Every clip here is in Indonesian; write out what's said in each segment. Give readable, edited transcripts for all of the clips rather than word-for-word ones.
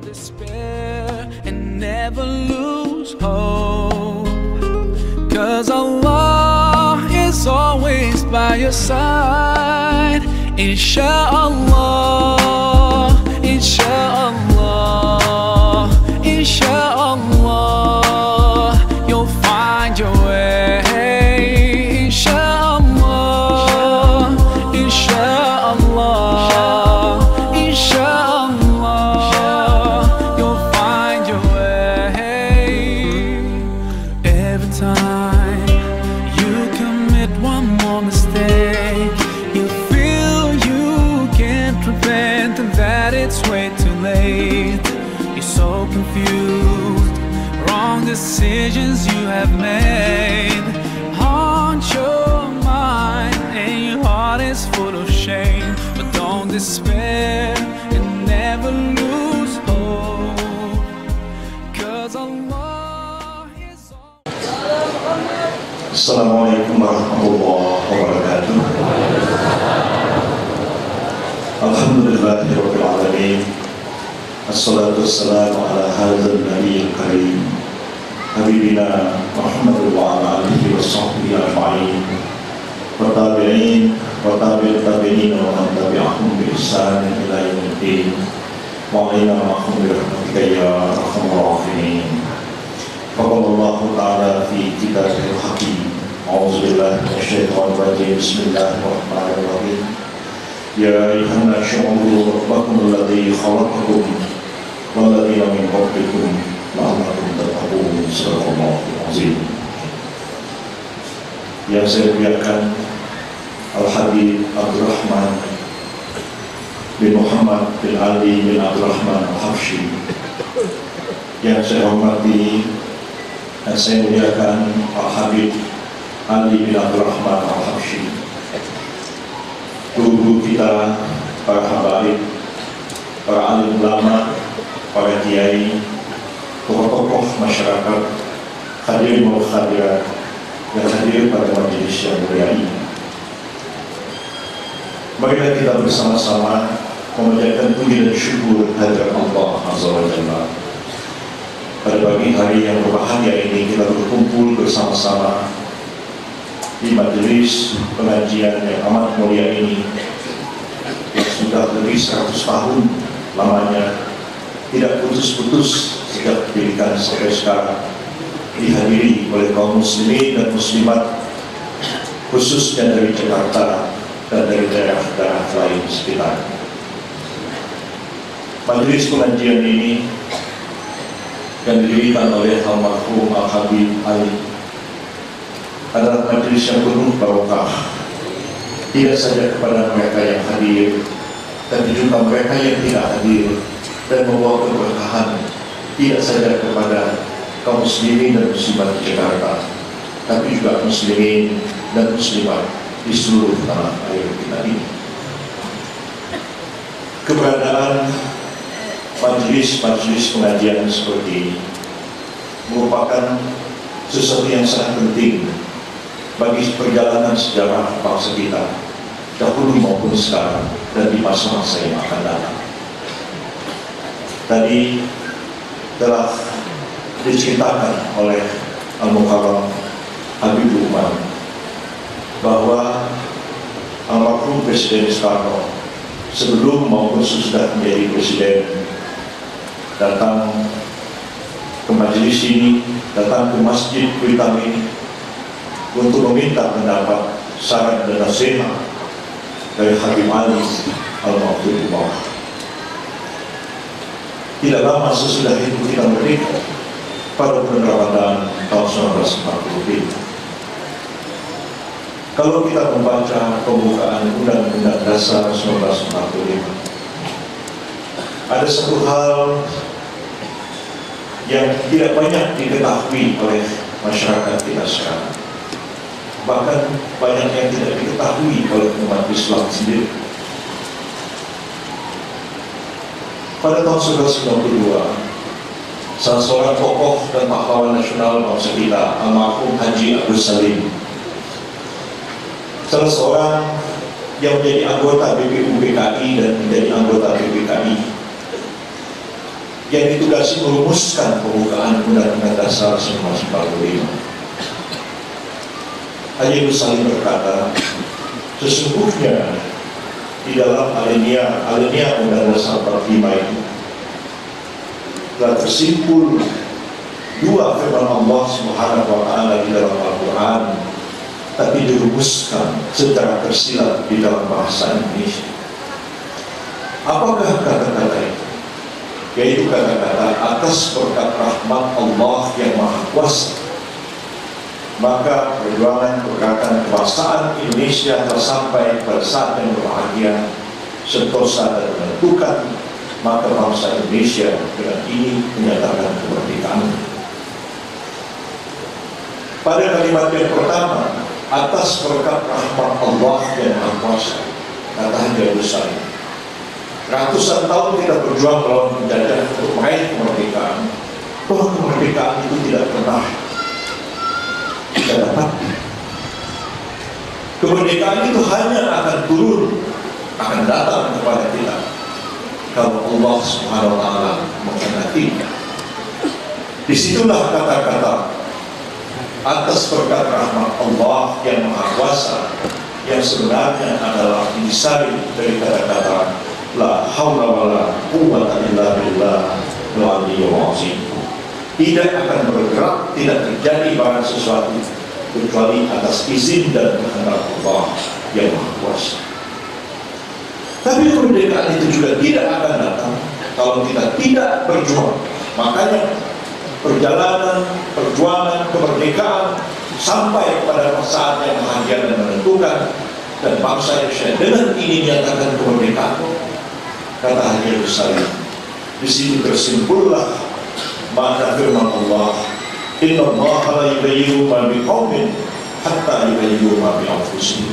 despair and never lose hope, 'cause Allah is always by your side. Insha'Allah, Insha'Allah, Insha'Allah, you'll find your way. Insha'Allah, Insha'Allah, Insha'Allah, you'll find your way. Every time you commit one more mistake, you feel you can't repent and that it's way too late. You're so confused, wrong decisions you have made haunt your mind and your heart is full of shame. But don't despair and never lose hope, 'cause Allah is Assalamualaikum warahmatullahi wabarakatuh. Alhamdulillahirabbil alamin. Assalatu wassalamu ala hadzal nabiyil karim habibina Muhammad wa ala alihi washabbihi ajma'in wa tabi'in wa tabi'ut tabi'in wa man tabi'ahum bi ihsan ila yaumiddin wa alayna ma'hum bi rahmatika ya arhamar rahimin. Faqalallahu ta'ala fi kitabihil hakim. A'udzu billahi minasyaitonir rajim. Bismillahirrahmanirrahim. Ya ayyuhan nasu u'budu rabbakum alladzi khalaqakum wal ladzina min qablikum la'allakum tattaqun. Shadaqallahul azim. Yang saya muliakan Al-Habib Abdurrahman bin Muhammad bin Ali bin Abdurrahman Al-Habsyi, yang saya hormati dan saya muliakan Al-Habib Ali bin Abdurrahman Al-Habsyi, guru kita, para habaib, para alim ulama, para kiai, tokoh-tokoh masyarakat, hadirin wal hadirat yang hadir pada majelis yang mulia ini. Marilah kita bersama-sama memanjatkan puji dan syukur kehadirat Allah Azza wa Jalla. Pada pagi hari yang berbahagia ini kita berkumpul bersama-sama di majelis pengajian yang amat mulia ini, yang sudah lebih 100 tahun lamanya, tidak putus-putus sejak didirikan sampai sekarang, dihadiri oleh kaum muslimin dan muslimat, khususnya dari Jakarta dan dari daerah-daerah lain sekitar. Majelis pengajian ini yang didirikan oleh almarhum Al-Habib Ali adalah majelis yang penuh barokah, tidak saja kepada mereka yang hadir, tapi juga mereka yang tidak hadir, dan membawa keberkahan tidak saja kepada kaum muslimin dan muslimat di Jakarta, tapi juga muslimin dan muslimat di seluruh tanah air kita ini. Keberadaan majelis pengajian seperti ini merupakan sesuatu yang sangat penting bagi perjalanan sejarah bangsa kita dahulu maupun sekarang dan di masa-masa yang akan datang. Tadi telah diceritakan oleh Al-Mukarram Habibur Rahman bahwa almarhum Presiden Soekarno sebelum maupun sesudah menjadi presiden datang ke majelis ini, datang ke Masjid Kuitang ini untuk meminta pendapat, saran dan nasihat dari Habib Ali Al-Maktubullah. Tidak lama sesudah itu kita merdeka pada bulan Ramadan tahun 1945. Kalau kita membaca pembukaan Undang-Undang Dasar 1945, ada satu hal yang tidak banyak diketahui oleh masyarakat kita sekarang, bahkan banyak yang tidak diketahui oleh umat Islam sendiri. Pada tahun 1992, salah seorang tokoh dan pahlawan nasional bangsa kita, almarhum Haji Agus Salim, salah seorang yang menjadi anggota BPUPKI dan menjadi anggota BPKI, yang ditugasi merumuskan pembukaan Undang-Undang Dasar 1945. Haji Salim berkata, sesungguhnya di dalam alinea Undang-Undang Dasar 45 itu telah tersimpul dua firman Allah Subhanahu wa Ta'ala di dalam Al-Quran, tapi dirumuskan secara tersirat di dalam bahasa Indonesia. Apakah kata-kata itu? Yaitu kata-kata atas berkat rahmat Allah yang Maha Kuasa, maka perjuangan pergerakan kebangsaan Indonesia telah sampai pada saat yang berbahagia, sentosa dan menentukan. Maka bangsa Indonesia dengan ini menyatakan kemerdekaan. Pada kalimat yang pertama, atas berkat rahmat Allah yang Maha Kuasa, kata Haji Salim, ratusan tahun kita berjuang melawan penjajah untuk meraih kemerdekaan, bahwa kemerdekaan itu tidak pernah kita dapat. Kemerdekaan itu hanya akan turun, akan datang kepada kita kalau Allah Subhanahu wa Ta'ala menghendaki. Disitulah kata-kata atas berkat rahmat Allah yang Maha Kuasa yang sebenarnya adalah intisari dari kata-kata la haula wala quwwata illa billahil aliyyil azim. Tidak akan bergerak, tidak terjadi barang sesuatu kecuali atas izin dan kehendak Allah yang Maha Kuasa. Tapi kemerdekaan itu juga tidak akan datang kalau kita tidak berjuang. Makanya perjalanan, perjuangan, kemerdekaan sampai kepada saat yang bahagia dan menentukan, dan bangsa Indonesia dengan ini menyatakan kemerdekaan. Kata Haji Salim, di sini tersimpullah makna firman Allah, Inna Allah la yughayyiru ma biqaumin hatta yughayyiru ma bi anfusihim.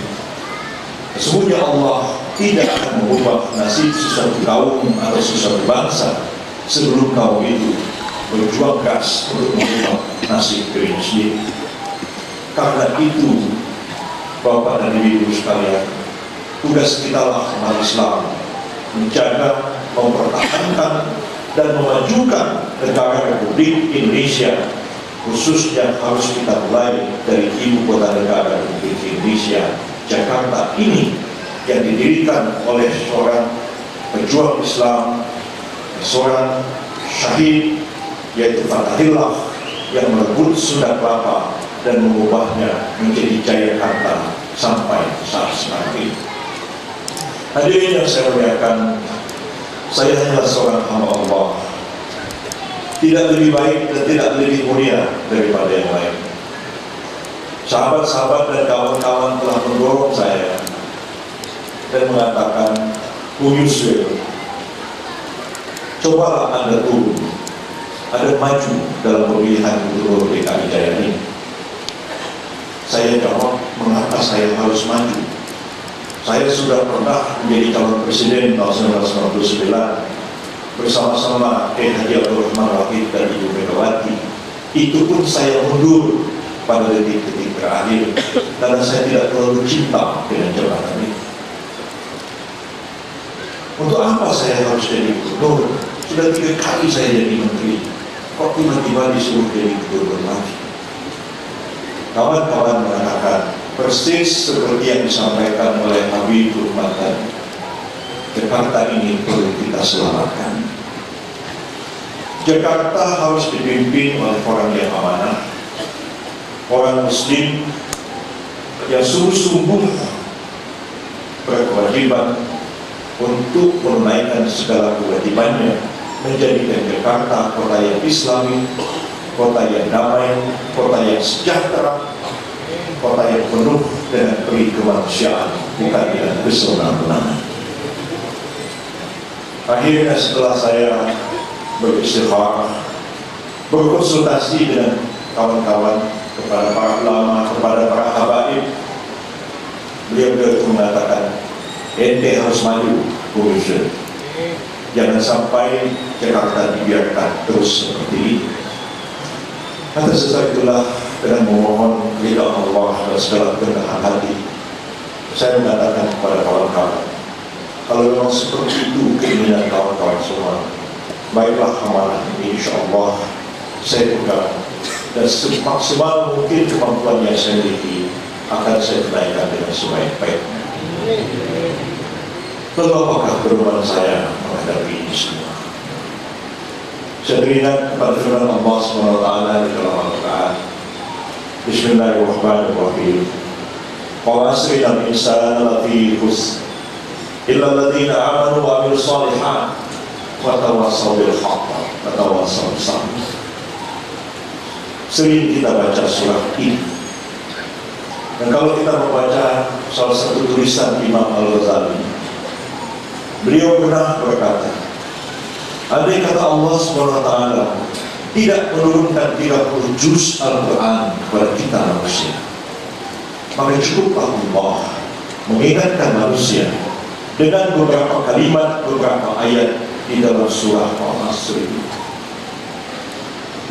Sesungguhnya Allah tidak akan mengubah nasib sesuatu kaum atau sesuatu bangsa sebelum kaum itu berjuang keras untuk mengubah nasib dirinya sendiri. Karena itu, Bapak dan Ibu sekalian, tugas kita lah umat Islam menjaga, mempertahankan dan memajukan negara Republik Indonesia, khususnya harus kita mulai dari ibu kota negara Republik Indonesia, Jakarta ini, yang didirikan oleh seorang pejuang Islam, seorang syahid, yaitu Fatahillah, yang merebut Sunda Kelapa dan mengubahnya menjadi Jayakarta sampai saat sekarang ini. Hadirin yang saya muliakan, saya hanyalah seorang hamba Allah, tidak lebih baik dan tidak lebih mulia daripada yang lain. Sahabat-sahabat dan kawan-kawan telah mendorong saya dan mengatakan, Bung Yusril, cobalah Anda turun, Anda maju dalam pemilihan Gubernur DKI Jaya ini. Saya jawab, mengapa saya harus maju? Saya sudah pernah menjadi calon presiden tahun 1999 bersama-sama Haji Abdul Rahman Wahid dan Ibu Megawati. Itu pun saya mundur pada detik-detik terakhir karena saya tidak terlalu cinta dengan jabatan ini. Untuk apa saya harus jadi gubernur? Sudah 3 kali saya jadi menteri, kok tiba-tiba disuruh jadi gubernur lagi? Kawan-kawan mengatakan persis seperti yang disampaikan oleh Habib Rahman tadi, Jakarta ini perlu kita selamatkan. Jakarta harus dipimpin oleh orang yang amanah, orang Muslim yang sungguh-sungguh berkewajiban untuk menunaikan segala kewajibannya, menjadikan Jakarta kota yang Islami, kota yang damai, kota yang sejahtera, kota yang penuh dengan peri kemanusiaan, bukan dengan kesenangan. Akhirnya setelah saya beristikharah, berkonsultasi dengan kawan-kawan, kepada para ulama, kepada para habaib, beliau mengatakan, ente harus maju, Bung Yusril. Jangan sampai Jakarta dibiarkan terus seperti ini. Atas dasar itulah, dengan memohon ridha Allah dan segala kerendahan hati, saya mengatakan kepada kawan-kawan, kalau memang seperti itu keinginan kawan-kawan semua, baiklah amalan ini, insya Allah saya pegang, dan semaksimal mungkin kemampuan yang saya miliki akan saya tunaikan dengan sebaik-baiknya. Lalu apakah perubahan saya menghadapi ini semua? Saya beringat kepada firman Allah SWT di dalam Al-Quran. Bismillahirrahmanirrahim. Wa asri al-insana lafi khusr illa alladziina aamanu wa 'amilus shalihaat wa tawassaw bil haqq wa tawassaw bis sabr. Sering kita baca surah ini, dan kalau kita membaca salah satu tulisan Imam Al-Ghazali, beliau pernah berkata, andai kata Allah SWT tidak menurunkan 30 juz Al-Quran kepada kita manusia, maka cukuplah Allah mengingatkan manusia dengan beberapa kalimat, beberapa ayat di dalam surah Al-Asr ini,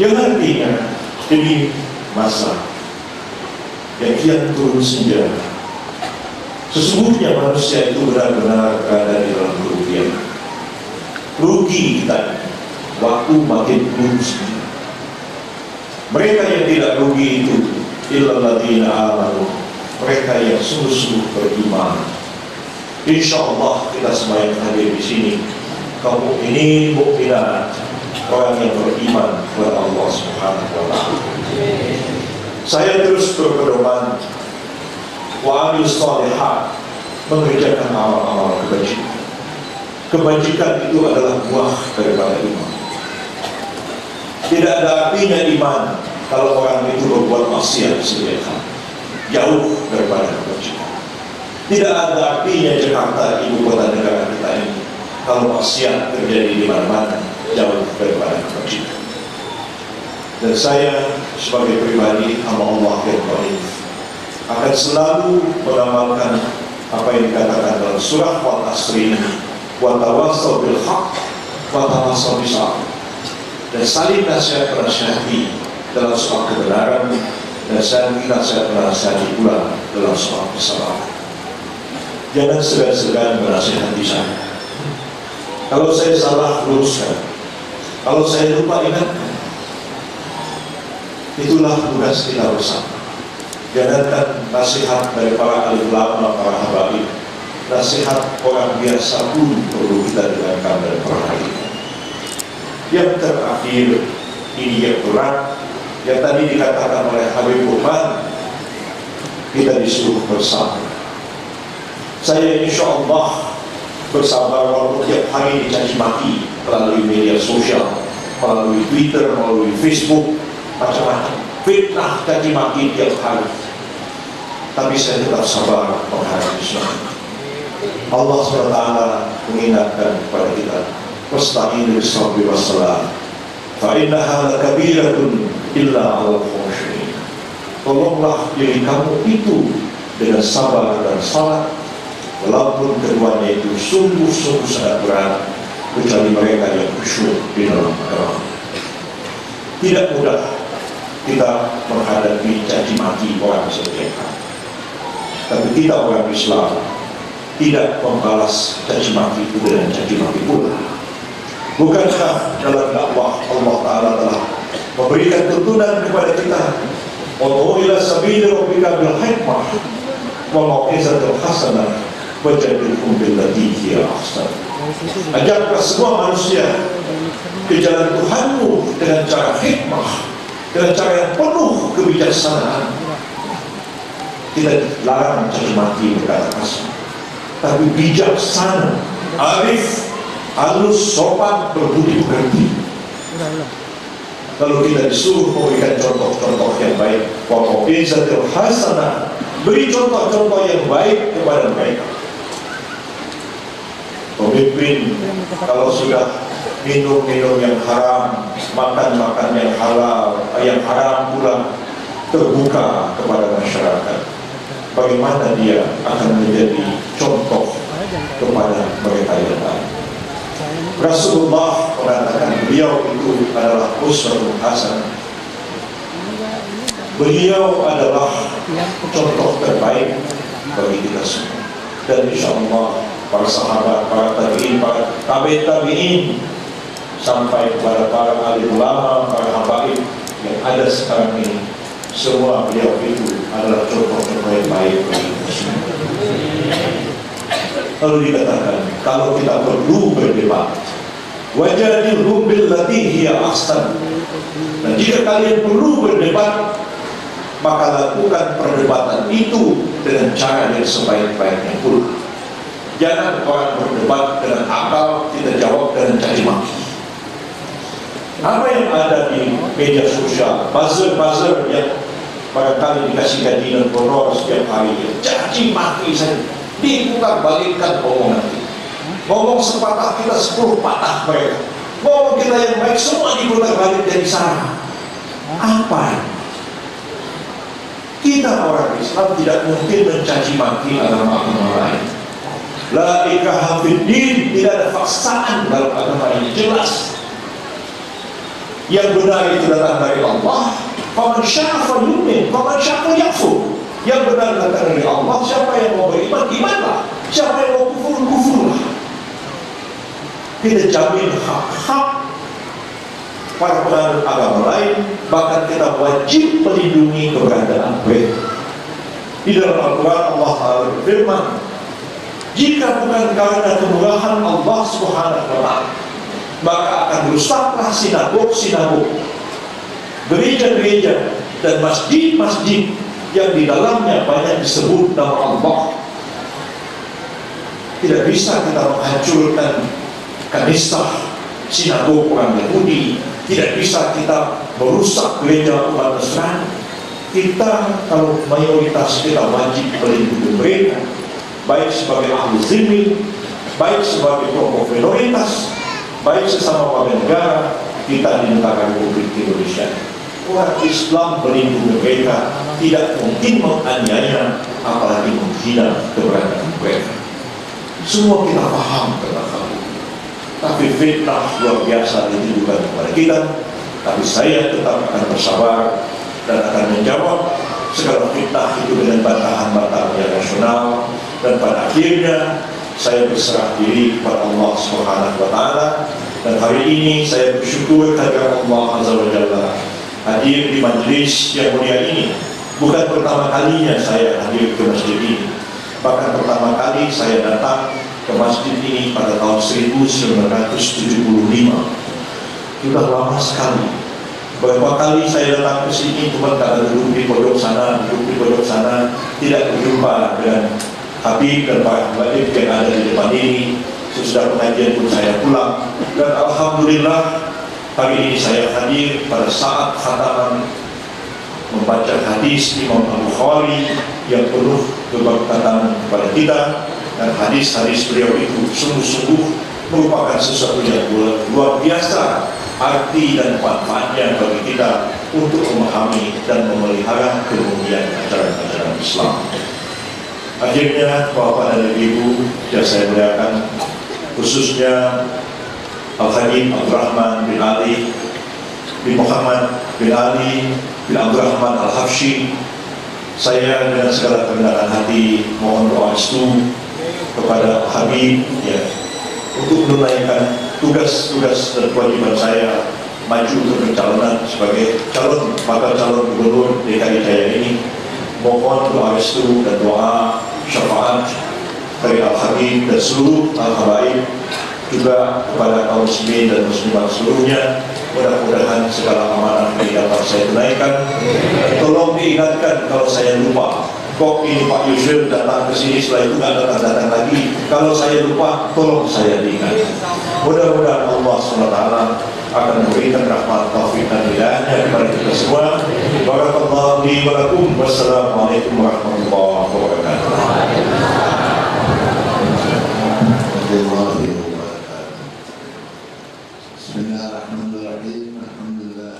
yang artinya ini masa yang kian turun senja. Sesungguhnya manusia itu benar-benar berada di dalam kerugian. Rugi kita, waktu makin turun senja. Mereka yang tidak rugi itu illal ladzina amanu, mereka yang sungguh-sungguh beriman. Insya Allah kita semua yang hadir di sini kaum mukminin mukminat, orang yang beriman kepada Allah Subhanahu wa Ta'ala. Saya terus berpedoman wa 'amilus shalihaat, mengerjakan amal-amal kebajikan. Kebajikan itu adalah buah daripada iman. Tidak ada artinya iman kalau orang itu berbuat maksiat setiap hari, jauh daripada kebajikan. Tidak ada artinya Jakarta, ibu kota negara kita ini, kalau maksiat terjadi di mana-mana, jauh daripada kebajikan. Dan saya sebagai pribadi hamba Allah yang baik akan selalu mengamalkan apa yang dikatakan dalam surah Al-Asr ini, wa tawassaw bil haqq wa tawassaw bis sabr, dan saling nasihat menasihati dalam soal kebenaran, dan saling nasihat menasihati pula dalam soal kesalahan. Jangan segan-segan menasihati saya. Kalau saya salah, luruskan. Kalau saya lupa, ingatkan. Itulah tugas kita bersama. Jangankan nasihat dari para alim ulama, para habaib, nasihat orang biasa pun perlu kita dengarkan dari para habaib. Yang terakhir, ini yang berat, yang tadi dikatakan oleh Habib Rahman, kita disuruh bersabar. Saya insya Allah bersabar walaupun tiap hari dicaci maki melalui media sosial, melalui Twitter, melalui Facebook, macam-macam fitnah, caci maki tiap hari. Tapi saya tetap sabar menghadapi semua. Allah SWT mengingatkan kepada kita, wasta'inu bis-sabri was-salah, fa innaha lakabiratun illa 'alal khashi'in. Tolonglah diri kamu itu dengan sabar dan salat, walaupun keduanya itu sungguh-sungguh sangat berat, kecuali mereka yang khusyuk di dalam agama. Tidak mudah kita menghadapi caci maki orang setiap hari, tapi kita orang Islam tidak membalas caci maki itu dengan caci maki pula. Bukankah dalam dakwah Allah Ta'ala telah memberikan tuntunan kepada kita, ud'u ila sabili rabbika bil hikmah wa mau'izatil hasanah wajadilhum billati hiya ahsan. Ajarlah semua manusia ke jalan Tuhanmu dengan cara hikmah, dengan cara yang penuh kebijaksanaan. Tidak larang caci maki, berkata kasar, tapi bijaksana, arif, halus, sopan, berbudi pekerti. Kalau kita disuruh memberikan contoh-contoh yang baik, wa mau'izatil hasanah, beri contoh-contoh yang baik kepada mereka. Pemimpin kalau sudah minum-minum yang haram, makan-makan yang halal, yang haram pula terbuka kepada masyarakat, bagaimana dia akan menjadi contoh kepada mereka yang lain? Rasulullah mengatakan beliau itu adalah uswatun hasanah. Beliau adalah contoh terbaik bagi kita semua. Dan insya Allah para sahabat, para tabi'in, para tabi'in sampai kepada para alim ulama, para habaib yang ada sekarang ini, semua beliau itu adalah contoh-contoh yang baik bagi muslim. Lalu dikatakan, kalau kita perlu berdebat, wajadilhum billati hiya ahsan. Dan jika kalian perlu berdebat, maka lakukan perdebatan itu dengan cara yang sebaik-baiknya pula. Jangan orang berdebat dengan akal, kita jawab dengan caci maki. Apa yang ada di media sosial, buzzer yang barangkali dikasih gaji dan honor setiap hari, caci maki saja, diputar balikkan omongan kita. Ngomong sepatah kita 10 patah mereka. Ngomong kita yang baik semua diputar balik dari sana. Apa? Kita orang Islam tidak mungkin mencaci maki agama-agama lain. La ikraha fid din, tidak ada paksaan dalam agama ini, jelas. Yang benar itu datang dari Allah. Faman syaa falyu'min, faman syaa falyakfur. Yang benar datang dari Allah. Siapa yang mau beriman, imanlah. Siapa yang mau kufur, kufurlah. Kita jamin hak-hak para penganut agama lain, bahkan kita wajib melindungi keberadaan mereka. Di dalam Al-Quran Allah berfirman, jika bukan karena kemurahan Allah Subhanahu wa Ta'ala, maka akan rusaklah sinagog-sinagog, gereja-gereja dan masjid-masjid yang di dalamnya banyak disebut nama Allah. Tidak bisa kita menghancurkan kanisa sinagog orang Yahudi, tidak bisa kita merusak gereja umat Nasrani. Kita, kalau mayoritas kita wajib melindungi mereka, baik sebagai ahli zimmi, baik sebagai kelompok minoritas, baik sesama warga negara kita di negara Republik Indonesia. Orang Islam melindungi mereka, tidak mungkin menganiaya, apalagi menghina keberadaan mereka. Semua kita paham tentang hal itu. Tapi fitnah luar biasa ditujukan kepada kita. Tapi saya tetap akan bersabar dan akan menjawab segala fitnah itu dengan bantahan-bantahan yang rasional. Dan pada akhirnya saya berserah diri kepada Allah Subhanahu wa Ta'ala. Dan hari ini saya bersyukur kepada Allah Azza wa Jalla hadir di majelis yang mulia ini. Bukan pertama kalinya saya hadir ke masjid ini, bahkan pertama kali saya datang ke masjid ini pada tahun 1975. Sudah lama sekali. Beberapa kali saya datang ke sini cuma karena duduk di pojok sana, tidak berjumpa dengan Habib dan para habaib yang ada di depan ini. Sesudah pengajian pun saya pulang, dan alhamdulillah hari ini saya hadir pada saat khataman membaca hadis Imam Al-Bukhari yang penuh keberkatan kepada kita. Dan hadis-hadis beliau itu sungguh-sungguh merupakan sesuatu yang luar biasa arti dan manfaatnya bagi kita untuk memahami dan memelihara kemuliaan ajaran-ajaran Islam. Akhirnya Bapak dan Ibu yang saya muliakan, khususnya Al-Habib Abdurrahman bin Ali bin Muhammad bin Ali bin Abdurrahman Al-Habsyi, saya dengan segala kerendahan hati mohon doa restu kepada Habib ya, untuk menunaikan tugas-tugas dan kewajiban saya maju ke pencalonan sebagai bakal calon gubernur DKI Jaya ini. Mohon doa restu dan doa syafaat dari Al-Habib dan seluruh Al-Habaib, juga kepada kaum muslimin dan muslimat seluruhnya. Mudah-mudahan segala amanah ini dapat saya tunaikan. Tolong diingatkan kalau saya lupa. Kok ini Pak Yusril datang ke sini, setelah itu nggak datang lagi. Kalau saya lupa, tolong saya diingatkan. Mudah-mudahan Allah SWT akan memberikan rahmat, taufik dan hidayahnya kepada kita semua. Barakallahu li wa lakum. Wassalamualaikum warahmatullahi wabarakatuh. Bismillahirrahmanirrahim. Alhamdulillah.